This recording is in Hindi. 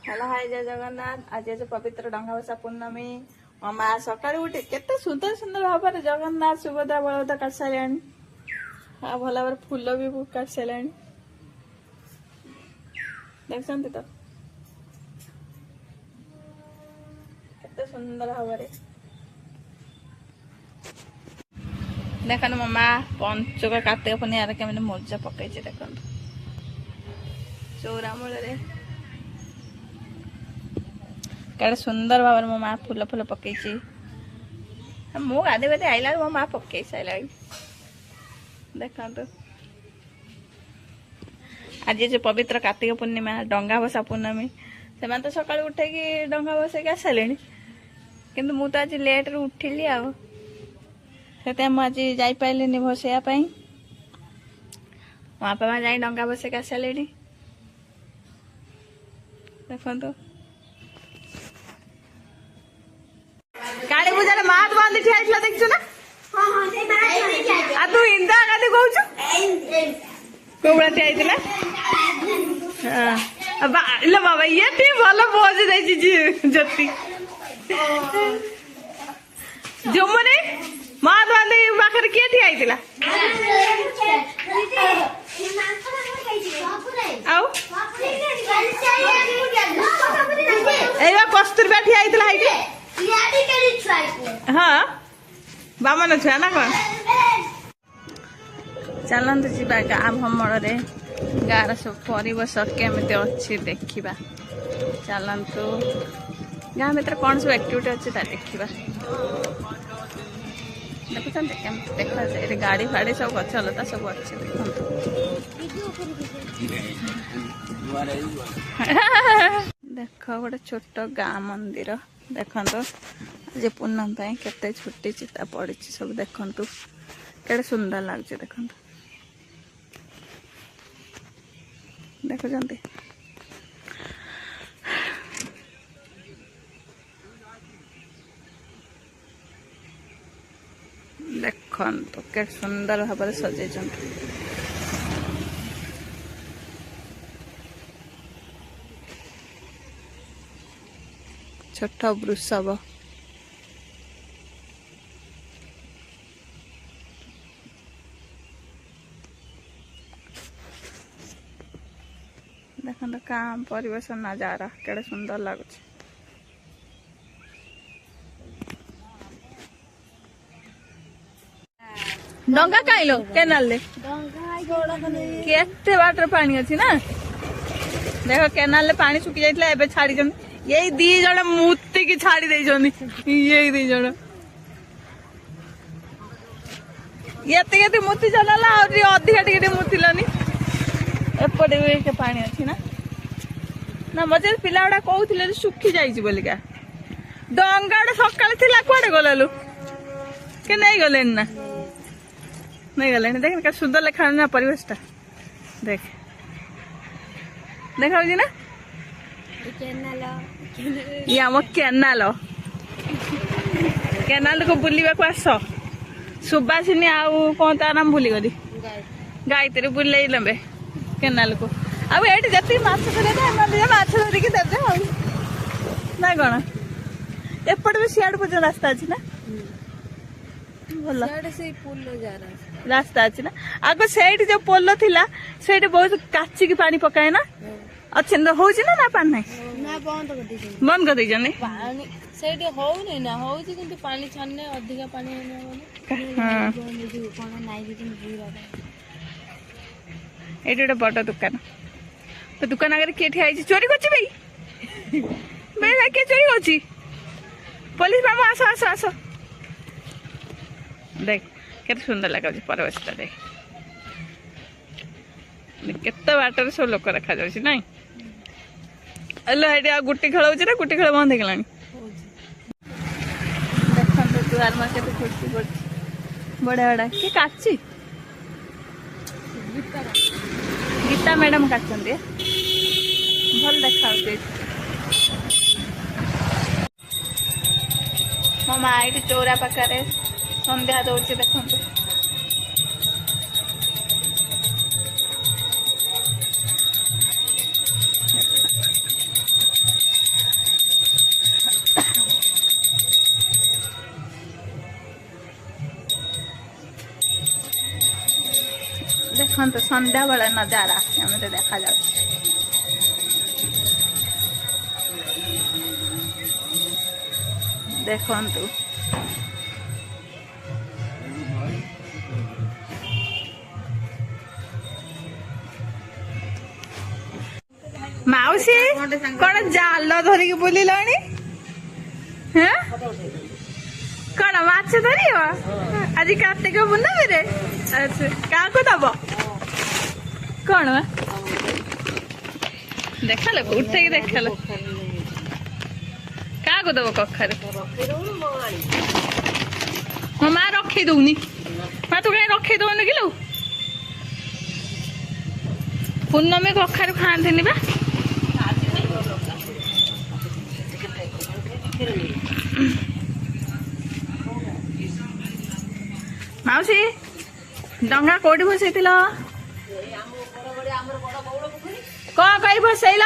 हेलो हाय जय जगन्नाथ। आज आज पवित्र डंगा भसा पूर्णमी मो माँ सकाळु उठी केते सुंदर सुंदर भाव जगन्नाथ सुभद्रा बलभद्र काट सारे भल भाव फूल भी काट सारे देखते तो केते सुंदर भाव देखन मो माँ पंचुक कार्तिक पूर्णिमा केमी मुर्जा पकई देख चौरा मूल कड़े सुंदर भाव मो माँ फूल फूल पकई मु गाधे बाधे आईला मो माँ पकई सारा देखा आज जो पवित्र कार्तिक पूर्णिमा डंगा भसा पूर्णमी से तो सका उठे डंगा भसैक आसारे किंतु मु तो आज लेट रे उठिली से मुझे जापारे भसैया बापा माँ जा डंगा भसैक आसारे देखो काली पूजा मात बंदी ठिया देखु ना तू इंदा गाधी कहू कौड़ा ठिया बाबा ये भल पहुंची ज्योति जमुने मात बंदी पाखे किए ठिया कस्तूरबा ठिया हाँ बामन छुआ ना कौन चलते जा गाँ भ्रमण गाँव सब परिवेश केमी अच्छी देखा चलतु गाँ भर कौन सब एक्टिविटी अच्छी देखा देखुं देखा गाड़ी फाड़ी सब गछ लता सब अच्छे देख गोटे छोट गाँ मंदिर देखो आज पूनम केते छुट्टी चिता पड़ी सब देखु के सुंदर लगे देखो देखुं देखु के सुंदर भाव सजे छोट वृषभ देखो काम परिवेश नजारा केड़े सुंदर लगुच डंगा कहीं केनाल केते बाटर पानी अच्छी ना देख केनाल पानी सुखी जाइए छाड़ी यही दी जन मूर्ति की छाड़ी दे यही दी जन ये मूर्ति चला अधिका टे मूर्ति लानी एपटे भी पानी अच्छी ना ना मजे पिला गुड़ा कहते सुखी जाइए बोलिका डंगा सका कड़े गलु के नहीं गले ना नहीं गले देख क्या सुंदर लिखा ना परिवेशटा देख देखा ना ये आम केनाल केनाल को बुलवा को आस सुबासिनी आउ कौन ता नाम भूली गली गायत्री बुले लंबे केनाल को अब ये जी माछ धरिकी देवे ना कौन एपटे भी सियाड़ पर्यटन रास्ता अच्छी ना भल रास्ता अच्छी ना आग से जो पोल थिला से बहुत काचिकी पानी पकाए ना अच्छे हो ना पानी ना बंद कर दीजिए ये गोटे बड़ दुकान तो दुकान आगे किए ठिया चोरी कर किए चोरी पुलिस बाबू आस आस आस देख के सुंदर लगे परिवेशटा देख केते बाटर सब लोक रखा जाए ना आ गुटी खेल हो गुटी खेल बंद हो देखो दुआर मार्केट खुशी पड़ी बड़ा बड़ा किए काची गीता मैडम काटते भल देखा मो माँ ये चौरा पाखे संध्या दौर देखो ଦେଖନ୍ତୁ ସନ୍ଧ୍ୟାବେଳେ ନଜାରା ଏମିତି ଦେଖାଯାଉଛି। ଦେଖନ୍ତୁ ମାଉସୀ କଣ ଜାଲ ଧରିକି ବୁଲିଲାଣି? କଣ ମାଛ ଧରିବ ଆଜି କାର୍ତ୍ତିକ ପୂର୍ଣ୍ଣମୀରେ? ଆଚ୍ଛା କାହାକୁ ଦବ କଣ? ଦେଖାଲେ ଉଠେଇକି ଦେଖାଲେ କାହାକୁ ଦବ କଖାରୁ? ମୋ ମା ରଖେଇ ଦଉନି। ମା ତୁ କାହିଁ ରଖେଇ ଦଉନି କିଲୋ? ପୂର୍ଣ୍ଣମୀ କଖାରୁ ଖାଆନ୍ତିନି ବା। ମାଉସୀ ଡଙ୍ଗା କୋଉଠି ଭସେଇଥିଲ? କଣ କହି ଭସେଇଲ?